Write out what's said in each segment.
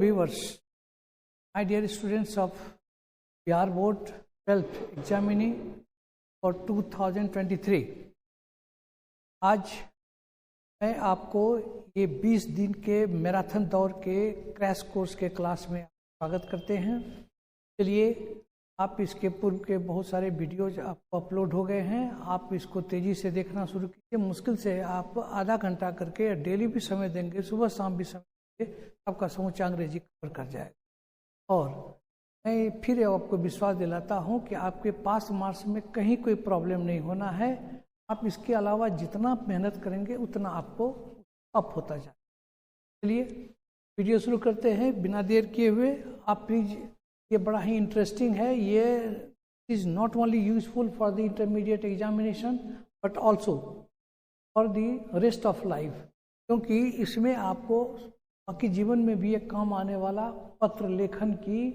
viewers, my dear students of PR Board 12th examining for 2023, आज मैं आपको ये 20 दिन के मैराथन दौर के क्रैश कोर्स के क्लास में स्वागत करते हैं। चलिए, आप इसके पूर्व के बहुत सारे वीडियोज आपको अपलोड हो गए हैं, आप इसको तेज़ी से देखना शुरू कीजिए। मुश्किल से आप आधा घंटा करके डेली भी समय देंगे, सुबह शाम भी समय देंगे, आपका समूचा अंग्रेजी कवर कर जाएगा। और मैं फिर आपको विश्वास दिलाता हूं कि आपके पास मार्क्स में कहीं कोई प्रॉब्लम नहीं होना है। आप इसके अलावा जितना मेहनत करेंगे उतना आपको अप होता जाए। चलिए वीडियो शुरू करते हैं बिना देर किए हुए। आप प्लीज, ये बड़ा ही इंटरेस्टिंग है। ये is not only useful for the intermediate examination but also for the rest of life, क्योंकि इसमें आपको बाकी जीवन में भी एक काम आने वाला पत्र लेखन की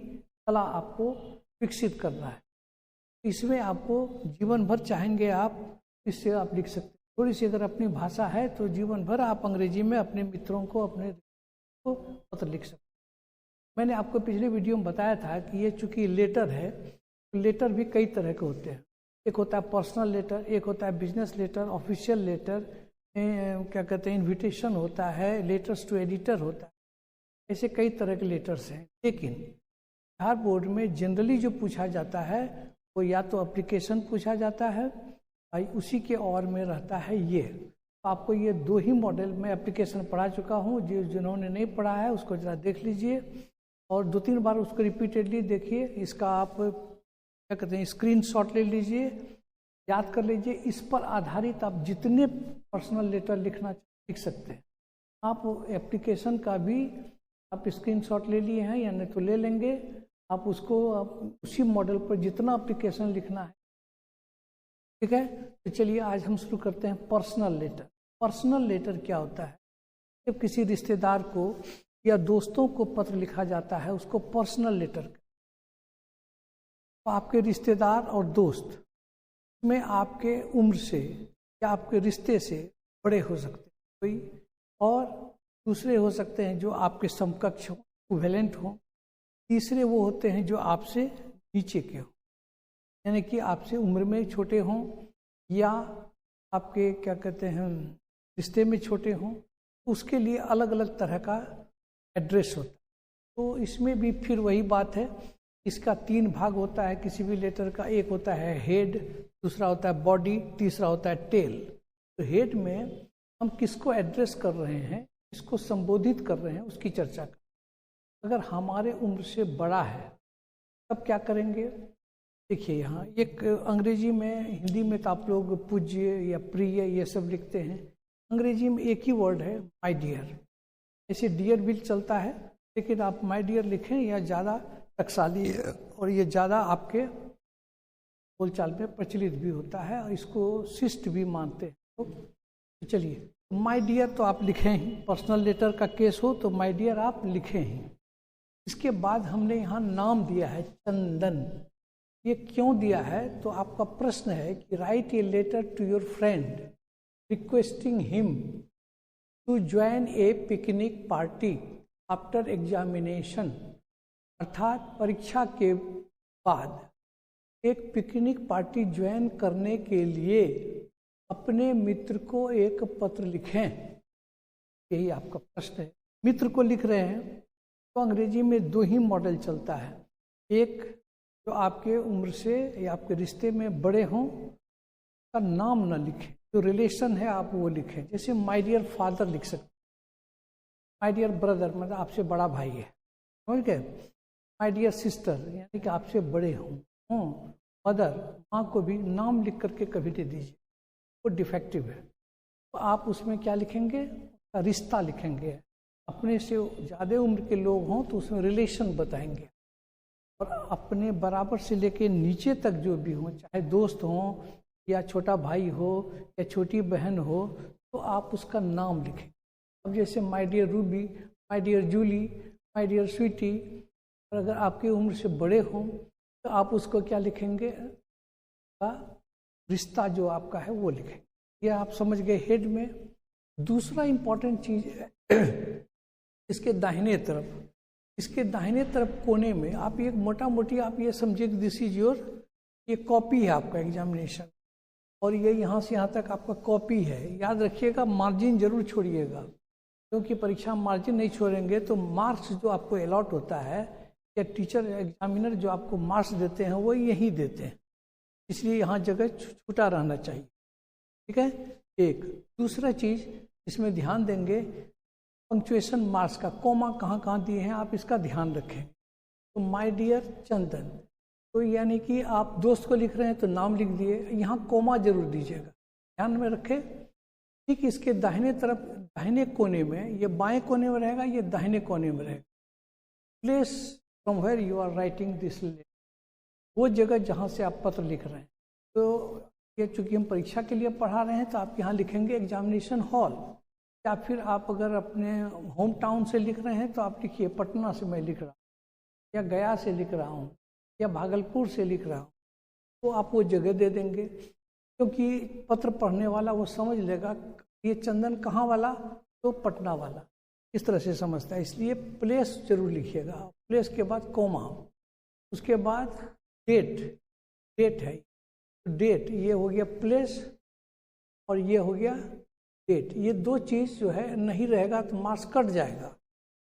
कला आपको विकसित करना है। इसमें आपको जीवन भर चाहेंगे आप, इससे आप लिख सकते हैं। थोड़ी सी अगर अपनी भाषा है तो जीवन भर आप अंग्रेजी में अपने मित्रों को, अपने को पत्र लिख सकते हैं। मैंने आपको पिछले वीडियो में बताया था कि ये चूंकि लेटर है, तो लेटर भी कई तरह के होते हैं। एक होता है पर्सनल लेटर, एक होता है बिजनेस लेटर, ऑफिशियल लेटर, क्या कहते हैं इन्विटेशन होता है, लेटर्स टू एडिटर होता है। ऐसे कई तरह के लेटर्स हैं। लेकिन बिहार बोर्ड में जनरली जो पूछा जाता है वो या तो एप्लीकेशन पूछा जाता है, उसी के और में रहता है ये। तो आपको ये दो ही मॉडल, मैं एप्लीकेशन पढ़ा चुका हूँ, जिन्होंने नहीं पढ़ा है उसको जरा देख लीजिए और 2-3 बार उसको रिपीटेडली देखिए। इसका आप क्या कहते हैं स्क्रीनशॉट ले लीजिए, याद कर लीजिए। इस पर आधारित आप जितने पर्सनल लेटर लिख सकते हैं। आप एप्लीकेशन का भी आप स्क्रीनशॉट ले लिए हैं या नहीं तो ले लेंगे। आप उसको उसी मॉडल पर जितना एप्लीकेशन लिखना है, ठीक है। तो चलिए आज हम शुरू करते हैं पर्सनल लेटर। पर्सनल लेटर क्या होता है? जब किसी रिश्तेदार को या दोस्तों को पत्र लिखा जाता है उसको पर्सनल लेटर। तो आपके रिश्तेदार और दोस्त में आपके उम्र से या आपके रिश्ते से बड़े हो सकते हैं कोई, और दूसरे हो सकते हैं जो आपके समकक्ष हो, इक्विवेलेंट हो। तीसरे वो होते हैं जो आपसे नीचे के हो, यानी कि आपसे उम्र में छोटे हों या आपके क्या कहते हैं रिश्ते में छोटे हों। उसके लिए अलग अलग तरह का एड्रेस होता है। तो इसमें भी फिर वही बात है, इसका 3 भाग होता है किसी भी लेटर का। एक होता है हेड, दूसरा होता है बॉडी, तीसरा होता है टेल। तो हेड में हम किसको एड्रेस कर रहे हैं, किसको संबोधित कर रहे हैं, उसकी चर्चा कर। अगर हमारे उम्र से बड़ा है तब क्या करेंगे? देखिए यहाँ एक अंग्रेजी में, हिंदी में तो आप लोग पूज्य या प्रिय ये सब लिखते हैं। अंग्रेजी में एक ही वर्ड है माय डियर। ऐसे डियर भी चलता है, लेकिन आप माय डियर लिखें या ज़्यादा टकसाली है और ये ज़्यादा आपके बोलचाल में प्रचलित भी होता है और इसको शिष्ट भी मानते हैं। तो चलिए माय डियर तो आप लिखें ही, पर्सनल लेटर का केस हो तो माय डियर आप लिखें ही। इसके बाद हमने यहाँ नाम दिया है चंदन। ये क्यों दिया है? तो आपका प्रश्न है कि write a letter to your friend requesting him to join a picnic party after examination, अर्थात परीक्षा के बाद एक पिकनिक पार्टी ज्वाइन करने के लिए अपने मित्र को एक पत्र लिखें। यही आपका प्रश्न है। मित्र को लिख रहे हैं तो अंग्रेजी में 2 ही मॉडल चलता है। एक जो आपके उम्र से या आपके रिश्ते में बड़े हों, का नाम ना लिखें, जो रिलेशन है आप वो लिखें। जैसे माय डियर फादर लिख सकते, माय डियर ब्रदर मतलब आपसे बड़ा भाई है, समझ गए। माय डियर सिस्टर यानी कि आपसे बड़े हों। मदर, माँ को भी नाम लिख करके कभी नहीं दीजिए, वो डिफेक्टिव है। तो आप उसमें क्या लिखेंगे? रिश्ता लिखेंगे। अपने से ज़्यादा उम्र के लोग हों तो उसमें रिलेशन बताएंगे, और अपने बराबर से लेके नीचे तक जो भी हों, चाहे दोस्त हों या छोटा भाई हो या छोटी बहन हो, तो आप उसका नाम लिखें। अब जैसे my dear Ruby, my dear Julie, my dear Sweety. और अगर आपकी उम्र से बड़े हों तो आप उसको क्या लिखेंगे? रिश्ता जो आपका है वो लिखें। यह आप समझ गए हेड में। दूसरा इम्पॉर्टेंट चीज है इसके दाहिने तरफ इसके दाहिने तरफ कोने में आप एक मोटा मोटी आप ये समझिए कि दिस इज योर, ये कॉपी है आपका एग्जामिनेशन, और ये यहाँ से यहाँ तक आपका कॉपी है। याद रखिएगा मार्जिन जरूर छोड़िएगा, क्योंकि परीक्षा मार्जिन नहीं छोड़ेंगे तो मार्क्स जो आपको अलॉट होता है या टीचर एग्जामिनर जो आपको मार्क्स देते हैं वो यही देते हैं, इसलिए यहाँ जगह छूटा रहना चाहिए। ठीक है, एक दूसरा चीज इसमें ध्यान देंगे, पंक्चुएशन मार्क्स का कोमा कहाँ कहाँ दिए हैं आप इसका ध्यान रखें। तो माय डियर चंदन, तो यानी कि आप दोस्त को लिख रहे हैं तो नाम लिख दिए, यहाँ कोमा जरूर दीजिएगा, ध्यान में रखें। ठीक इसके दाहिने तरफ दाहिने कोने में, ये बाएं कोने में रहेगा, ये दाहिने कोने में रहेगा, place from where you are writing this letter, वो जगह जहाँ से आप पत्र लिख रहे हैं। तो ये चूंकि हम परीक्षा के लिए पढ़ा रहे हैं तो आप यहाँ लिखेंगे एग्जामिनेशन हॉल, या फिर आप अगर अपने होम टाउन से लिख रहे हैं तो आप लिखिए पटना से मैं लिख रहा हूँ, या गया से लिख रहा हूँ, या भागलपुर से लिख रहा हूँ, तो आप वो जगह दे देंगे, क्योंकि पत्र पढ़ने वाला वो समझ लेगा ये चंदन कहाँ वाला, तो पटना वाला, इस तरह से समझता है। इसलिए प्लेस जरूर लिखिएगा, प्लेस के बाद कोमा, उसके बाद डेट, डेट है डेट, ये हो गया प्लेस और ये हो गया डेट, ये दो चीज़ जो है नहीं रहेगा तो मार्क्स कट जाएगा।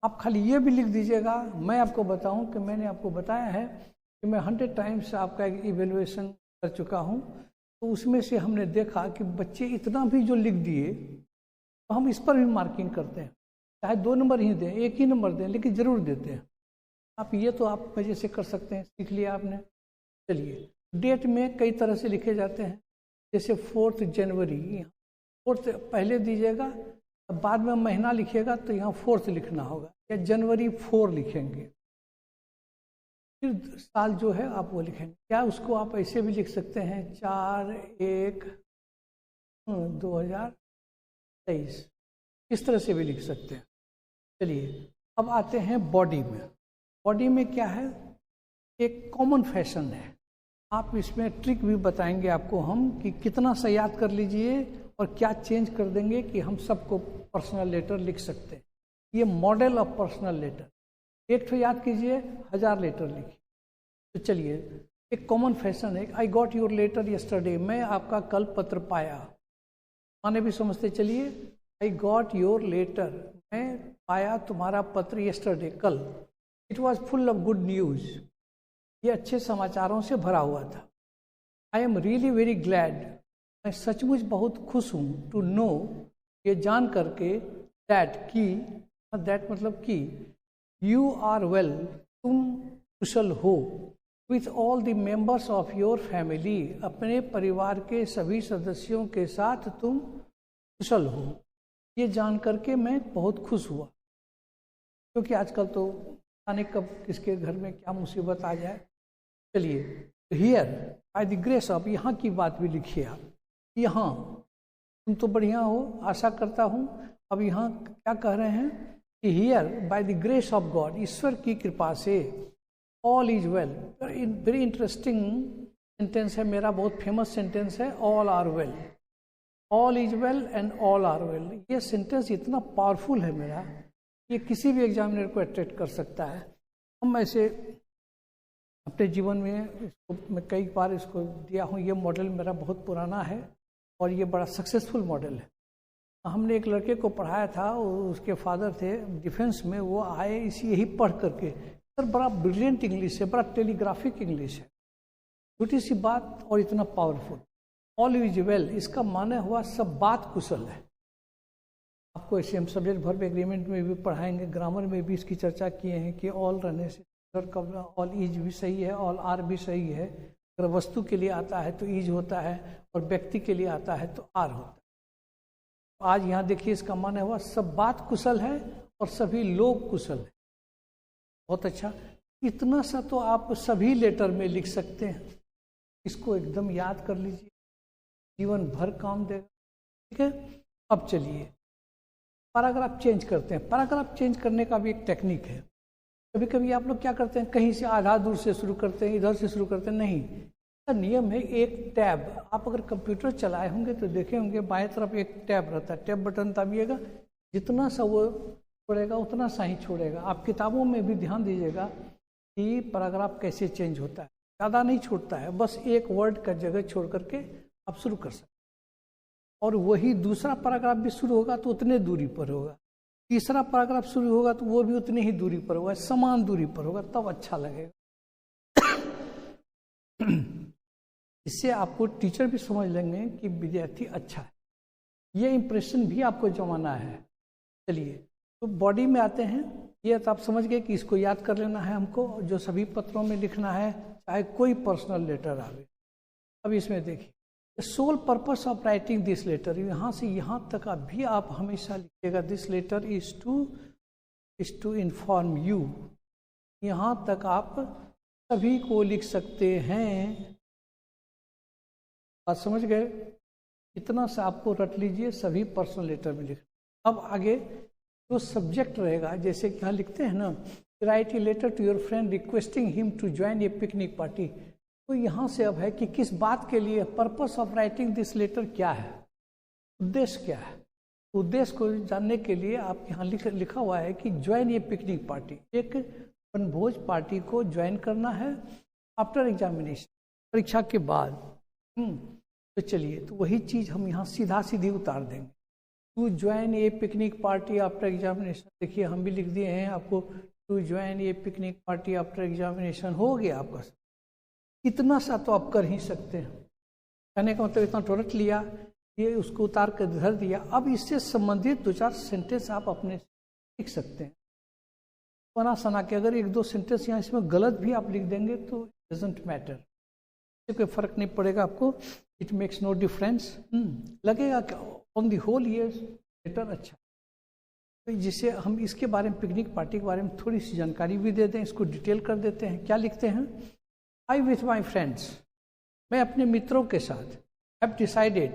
आप खाली ये भी लिख दीजिएगा। मैं आपको बताऊं कि मैंने आपको बताया है कि मैं 100 टाइम्स आपका इवेल्युएशन कर चुका हूं, तो उसमें से हमने देखा कि बच्चे इतना भी जो लिख दिए तो हम इस पर भी मार्किंग करते हैं, चाहे 2 नंबर ही दें, 1 ही नंबर दें, लेकिन ज़रूर देते हैं। आप ये तो आप मजे से कर सकते हैं, सीख लिया आपने। चलिए, डेट में कई तरह से लिखे जाते हैं, जैसे 4 जनवरी, 4 पहले दीजिएगा, बाद में महीना लिखिएगा तो यहाँ 4 लिखना होगा, या जनवरी 4 लिखेंगे, फिर साल जो है आप वो लिखेंगे। क्या उसको आप ऐसे भी लिख सकते हैं 4/1/2023, इस तरह से भी लिख सकते हैं। चलिए, अब आते हैं बॉडी में। बॉडी में क्या है, एक कॉमन फैशन है, आप इसमें ट्रिक भी बताएंगे आपको हम कि कितना सा याद कर लीजिए और क्या चेंज कर देंगे कि हम सबको पर्सनल लेटर लिख सकते हैं। ये मॉडल ऑफ पर्सनल लेटर, एक तो याद कीजिए, 1000 लेटर लिखिए। तो चलिए, एक कॉमन फैशन है, I got your letter yesterday, मैं आपका कल पत्र पाया, माने भी समझते चलिए, आई गॉट योर लेटर, मैं पाया तुम्हारा पत्र यस्टरडे, कल, it was full of good news, ये अच्छे समाचारों से भरा हुआ था। I am really very glad, मैं सचमुच बहुत खुश हूँ, टू नो, ये जान करके, दैट की, दैट मतलब कि, यू आर वेल, तुम कुशल हो, with all the members of your family, अपने परिवार के सभी सदस्यों के साथ तुम कुशल हो। ये जान करके मैं बहुत खुश हुआ, क्योंकि आजकल तो आने कब किसके घर में क्या मुसीबत आ जाए। चलिए, here by the grace of, यहाँ की बात भी लिखिए आप, यहाँ तुम तो बढ़िया हो, आशा करता हूँ। अब यहाँ क्या कह रहे हैं कि here by the grace of God, ईश्वर की कृपा से, all is well, very interesting sentence है मेरा, बहुत फेमस सेंटेंस है, all are well, all is well and all are well. ये सेंटेंस इतना पावरफुल है मेरा, ये किसी भी एग्जामिनर को अट्रैक्ट कर सकता है। हम ऐसे अपने जीवन में इसको मैं कई बार इसको दिया हूँ, ये मॉडल मेरा बहुत पुराना है और ये बड़ा सक्सेसफुल मॉडल है। हमने एक लड़के को पढ़ाया था, उसके फादर थे डिफेंस में, वो आए यही पढ़ करके, सर बड़ा ब्रिलियंट इंग्लिश है, बड़ा टेलीग्राफिक इंग्लिश है, छोटी सी बात और इतना पावरफुल। ऑल इज वेल, इसका माने हुआ सब बात कुशल है। आपको ऐसे हम सब्जेक्ट वर्ब एग्रीमेंट में भी पढ़ाएंगे, ग्रामर में भी इसकी चर्चा किए हैं कि ऑल रहने से ऑल इज भी सही है, ऑल आर भी सही है। अगर वस्तु के लिए आता है तो इज होता है, और व्यक्ति के लिए आता है तो आर होता है। आज यहाँ देखिए, इसका माने हुआ सब बात कुशल है और सभी लोग कुशल है। बहुत अच्छा, इतना सा तो आप सभी लेटर में लिख सकते हैं, इसको एकदम याद कर लीजिए, जीवन भर काम देगा। ठीक है, अब चलिए पैराग्राफ चेंज करते हैं। पैराग्राफ चेंज करने का भी एक टेक्निक है। कभी कभी आप लोग क्या करते हैं, कहीं से आधा दूर से शुरू करते हैं, इधर से शुरू करते हैं, नहीं, इसका नियम है एक टैब। आप अगर कंप्यूटर चलाए होंगे तो देखे होंगे बाएं तरफ एक टैब रहता है, टैब बटन दाबिएगा, जितना सा वो छोड़ेगा उतना सा ही छोड़ेगा। आप किताबों में भी ध्यान दीजिएगा कि पैराग्राफ कैसे चेंज होता है, ज़्यादा नहीं छोड़ता है, बस एक वर्ड का जगह छोड़ करके आप शुरू कर सकते हैं। और वही दूसरा पैराग्राफ भी शुरू होगा तो उतने दूरी पर होगा, तीसरा पैराग्राफ शुरू होगा तो वो भी उतनी ही दूरी पर होगा, समान दूरी पर होगा, तब अच्छा लगेगा। इससे आपको टीचर भी समझ लेंगे कि विद्यार्थी अच्छा है। ये इंप्रेशन भी आपको जमाना है। चलिए तो बॉडी में आते हैं। ये तो आप समझ गए कि इसको याद कर लेना है हमको, जो सभी पत्रों में लिखना है, चाहे कोई पर्सनल लेटर आवे। अब इसमें देखिए, the sole purpose of writing this letter, यहाँ से यहाँ तक भी आप हमेशा लिखिएगा, this letter is to inform you. यहाँ तक आप सभी को लिख सकते हैं। बात समझ गए? इतना सा आपको रट लीजिए, सभी पर्सनल लेटर में लिख। अब आगे जो सब्जेक्ट रहेगा, जैसे कि यहाँ लिखते हैं ना, write a letter to your friend requesting him to join a picnic party. तो यहाँ से अब है कि किस बात के लिए, purpose of writing this letter क्या है, उद्देश्य क्या है। उद्देश्य को जानने के लिए आप यहाँ लिखा हुआ है कि ज्वाइन ए पिकनिक पार्टी, एक वनभोज पार्टी को ज्वाइन करना है आफ्टर एग्जामिनेशन, परीक्षा के बाद। तो चलिए, तो वही चीज़ हम यहाँ सीधा सीधी उतार देंगे, to join a picnic party after examination. देखिए हम भी लिख दिए हैं आपको, to join a picnic party after examination. हो गया आपका, इतना सा तो आप कर ही सकते हैं। कहने का मतलब इतना टोरट लिया, ये उसको उतार कर धर दिया। अब इससे संबंधित 2-4 सेंटेंस आप अपने लिख सकते हैं बना सना के। अगर 1-2 सेंटेंस यहाँ इसमें गलत भी आप लिख देंगे तो डजंट मैटर, कोई फर्क नहीं पड़ेगा आपको, इट मेक्स नो डिफरेंस। लगेगा कि ऑन दी होल ये लेटर अच्छा। तो जिससे हम इसके बारे में, पिकनिक पार्टी के बारे में थोड़ी सी जानकारी भी दे दें, इसको डिटेल कर देते हैं। क्या लिखते हैं, आई विथ माई फ्रेंड्स, मैं अपने मित्रों के साथ, हैव डिसाइडेड,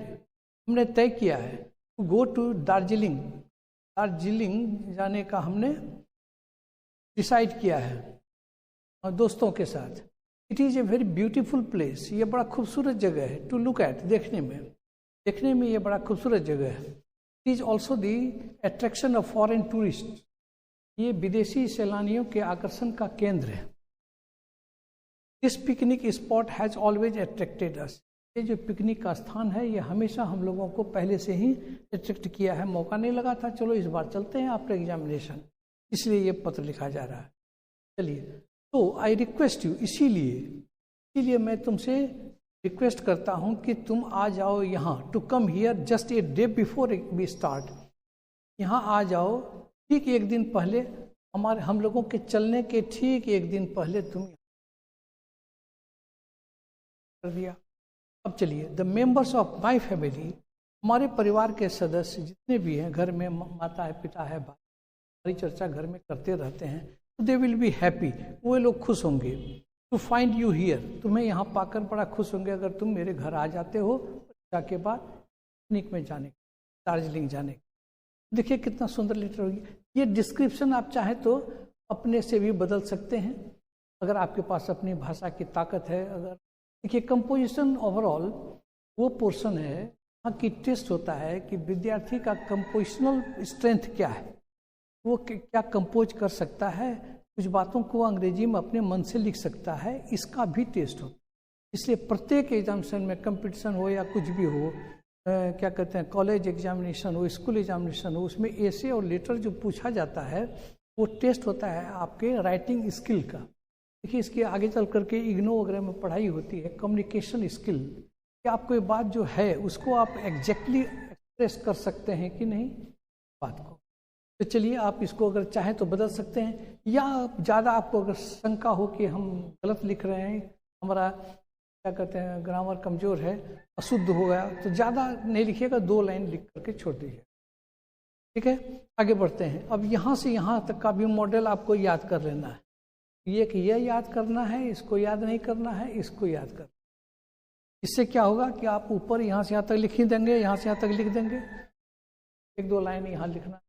हमने तय किया है, to go to Darjeeling, Darjeeling जाने का हमने डिसाइड किया है, और दोस्तों के साथ। It is a very beautiful place, ये बड़ा खूबसूरत जगह है, टू लुक एट, देखने में ये बड़ा खूबसूरत जगह है। It is also the attraction of foreign tourist, ये विदेशी सैलानियों के आकर्षण का केंद्र है। This picnic spot has always attracted us, ये जो पिकनिक का स्थान है ये हमेशा हम लोगों को पहले से ही अट्रैक्ट किया है। मौका नहीं लगा था, चलो इस बार चलते हैं आफ्टर एग्जामिनेशन, इसलिए ये पत्र लिखा जा रहा है। चलिए, तो आई रिक्वेस्ट यू, इसीलिए मैं तुमसे रिक्वेस्ट करता हूँ कि तुम आ जाओ यहाँ, to come here just a day before we start, यहाँ आ जाओ ठीक एक दिन पहले, हम लोगों के चलने के ठीक एक दिन पहले तुम कर दिया। अब चलिए, the members of my family, हमारे परिवार के सदस्य जितने भी हैं, घर में माता है, पिता है, भाई, हमारी चर्चा घर में करते रहते हैं, तो दे विल बी हैप्पी, वो लोग खुश होंगे, टू फाइंड यू हियर, तुम्हें यहाँ पाकर बड़ा खुश होंगे अगर तुम मेरे घर आ जाते हो परीक्षा के बाद पिकनिक में जाने, दार्जिलिंग जाने। देखिए कितना सुंदर लेटर होगी। ये डिस्क्रिप्शन आप चाहें तो अपने से भी बदल सकते हैं, अगर आपके पास अपनी भाषा की ताकत है। अगर देखिए, कंपोजिशन ओवरऑल वो पोर्शन है यहाँ की टेस्ट होता है कि विद्यार्थी का कंपोजिशनल स्ट्रेंथ क्या है, वो क्या कंपोज कर सकता है, कुछ बातों को अंग्रेजी में अपने मन से लिख सकता है, इसका भी टेस्ट होता है। इसलिए प्रत्येक एग्जामिनेशन में, कंपटीशन हो या कुछ भी हो, क्या कहते हैं, कॉलेज एग्जामिनेशन हो, स्कूल एग्जामिनेशन हो, उसमें ऐसे और लेटर जो पूछा जाता है वो टेस्ट होता है आपके राइटिंग स्किल का। देखिए, इसके आगे चल करके इग्नो वगैरह में पढ़ाई होती है, कम्युनिकेशन स्किल, कि आपको ये बात जो है उसको आप एग्जैक्टली एक्सप्रेस कर सकते हैं कि नहीं बात को। तो चलिए, आप इसको अगर चाहें तो बदल सकते हैं, या ज़्यादा आपको अगर शंका हो कि हम गलत लिख रहे हैं, हमारा क्या कहते हैं ग्रामर कमज़ोर है, अशुद्ध हो गया, तो ज़्यादा नहीं लिखिएगा, 2 लाइन लिख करके छोड़ दीजिए। ठीक है, आगे बढ़ते हैं। अब यहाँ से यहाँ तक का भी मॉडल आपको याद कर लेना है। ये कि यह याद करना है, इसको याद नहीं करना है, इसको याद करना। इससे क्या होगा कि आप ऊपर यहाँ से यहाँ तक लिख ही देंगे, यहाँ से यहाँ तक लिख देंगे, 1-2 लाइन यहाँ लिखना,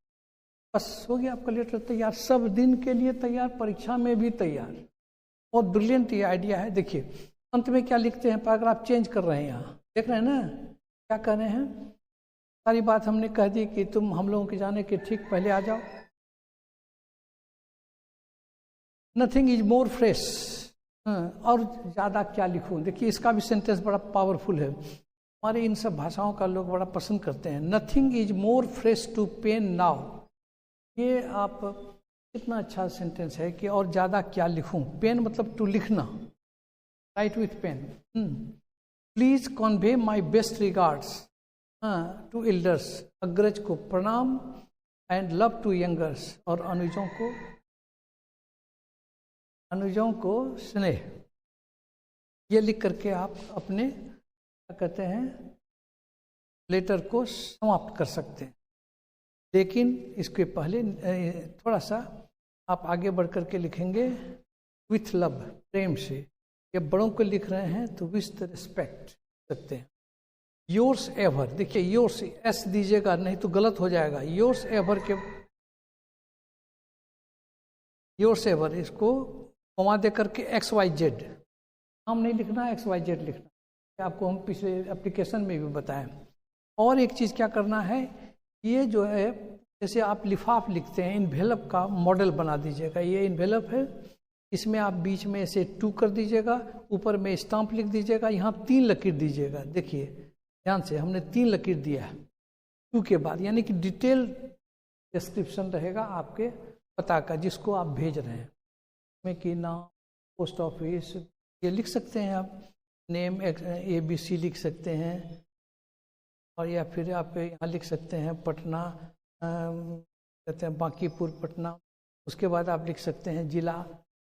बस हो गया आपका लेटर तैयार, सब दिन के लिए तैयार, परीक्षा में भी तैयार। बहुत ब्रिलियंट ये आइडिया है। देखिए अंत में क्या लिखते हैं, पैराग्राफ चेंज कर रहे हैं, यहाँ देख रहे हैं ना क्या कर रहे हैं। सारी बात हमने कह दी कि तुम हम लोगों के जाने के ठीक पहले आ जाओ, नथिंग इज मोर फ्रेश। और ज़्यादा क्या लिखूं? देखिए इसका भी सेंटेंस बड़ा पावरफुल है, हमारे इन सब भाषाओं का लोग बड़ा पसंद करते हैं। Nothing is more fresh to pen now. ये आप कितना अच्छा सेंटेंस है कि और ज़्यादा क्या लिखूं? पेन मतलब टू लिखना, write with pen. Please convey my best regards to elders. अग्रज को प्रणाम, एंड लव टू यंगर्स। और अनुजों को स्नेह। ये लिख करके आप अपने क्या कहते हैं लेटर को समाप्त कर सकते हैं। लेकिन इसके पहले थोड़ा सा आप आगे बढ़ करके लिखेंगे विथ लव, प्रेम से। ये बड़ों को लिख रहे हैं तो विथ रिस्पेक्ट सकते हैं। योर्स एवर, देखिए योर्स एस दीजिएगा, नहीं तो गलत हो जाएगा। योर्स एवर के योर्स एवर इसको कॉमा दे करके XYZ, नाम नहीं लिखना, XYZ लिखना। आपको हम पिछले एप्लीकेशन में भी बताएं। और एक चीज़ क्या करना है, ये जो है जैसे आप लिफाफ लिखते हैं, इन्वेलप का मॉडल बना दीजिएगा। ये इन्वेलप है, इसमें आप बीच में ऐसे 2 कर दीजिएगा, ऊपर में स्टाम्प लिख दीजिएगा, यहाँ 3 लकीर दीजिएगा। देखिए ध्यान से, हमने 3 लकीर दिया है 2 के बाद, यानी कि डिटेल डिस्क्रिप्शन रहेगा आपके पता का जिसको आप भेज रहे हैं, में कि नाम, पोस्ट ऑफिस, ये लिख सकते हैं आप, नेम ABC लिख सकते हैं। और या फिर आप यहाँ लिख सकते हैं पटना, कहते हैं बांकीपुर पटना। उसके बाद आप लिख सकते हैं जिला,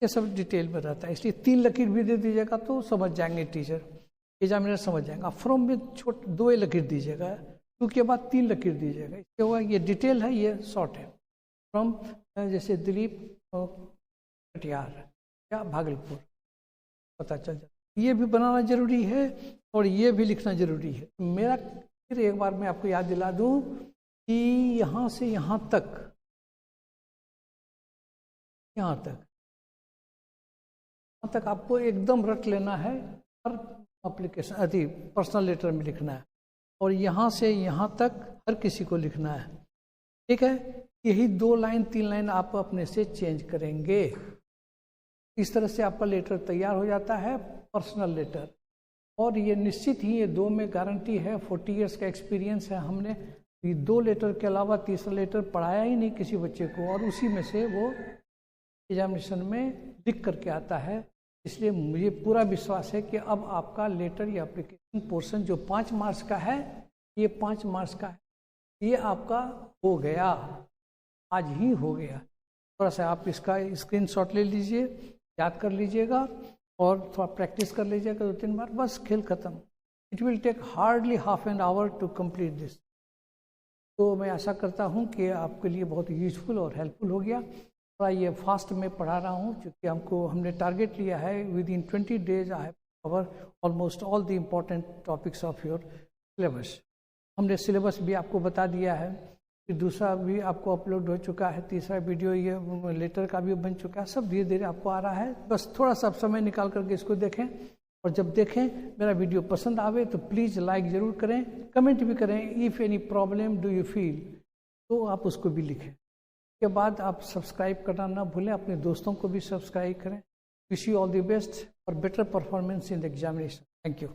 ये सब डिटेल में रहता है। इसलिए 3 लकीर भी दे दीजिएगा तो समझ जाएंगे टीचर, एग्जामिनर समझ जाएंगे। फ्रॉम में 2 लकीर दीजिएगा, 2 के बाद 3 लकीर दीजिएगा। इसके बाद ये डिटेल है, ये शॉर्ट है। फ्रॉम जैसे दिलीप कटिहार या भागलपुर, पता चल जाए। ये भी बनाना जरूरी है और ये भी लिखना जरूरी है। मेरा फिर एक बार मैं आपको याद दिला दूं कि यहाँ से यहाँ तक, यहाँ तक आपको एकदम रट लेना है, हर एप्लीकेशन पर्सनल लेटर में लिखना है। और यहाँ से यहाँ तक हर किसी को लिखना है, ठीक है। यही 2 लाइन 3 लाइन आप अपने से चेंज करेंगे। इस तरह से आपका लेटर तैयार हो जाता है, पर्सनल लेटर। और ये निश्चित ही ये 2 में गारंटी है, 40 इयर्स का एक्सपीरियंस है। हमने ये 2 लेटर के अलावा तीसरा लेटर पढ़ाया ही नहीं किसी बच्चे को, और उसी में से वो एग्जामिनेशन में लिख करके आता है। इसलिए मुझे पूरा विश्वास है कि अब आपका लेटर या एप्लीकेशन पोर्शन जो 5 मार्क्स का है, ये 5 मार्क्स का है, ये आपका हो गया, आज ही हो गया। थोड़ा सा आप इसका स्क्रीनशॉट ले लीजिए, याद कर लीजिएगा और थोड़ा प्रैक्टिस कर लीजिएगा 2-3 बार, बस खेल खत्म। It will take hardly half an hour to complete this. तो मैं आशा करता हूँ कि आपके लिए बहुत यूजफुल और हेल्पफुल हो गया। थोड़ा ये फास्ट में पढ़ा रहा हूँ क्योंकि हमने टारगेट लिया है with in 20 days I have cover almost all the important topics of your syllabus. हमने सिलेबस भी आपको बता दिया है, फिर दूसरा भी आपको अपलोड हो चुका है, तीसरा वीडियो ये लेटर का भी बन चुका है। सब धीरे धीरे आपको आ रहा है, बस थोड़ा सा समय निकाल करके इसको देखें। और जब देखें मेरा वीडियो पसंद आवे तो प्लीज़ लाइक ज़रूर करें, कमेंट भी करें। If any problem do you feel, तो आप उसको भी लिखें। के बाद आप सब्सक्राइब करना ना भूलें, अपने दोस्तों को भी सब्सक्राइब करें। Wish you all the best और better performance in the examination. Thank you.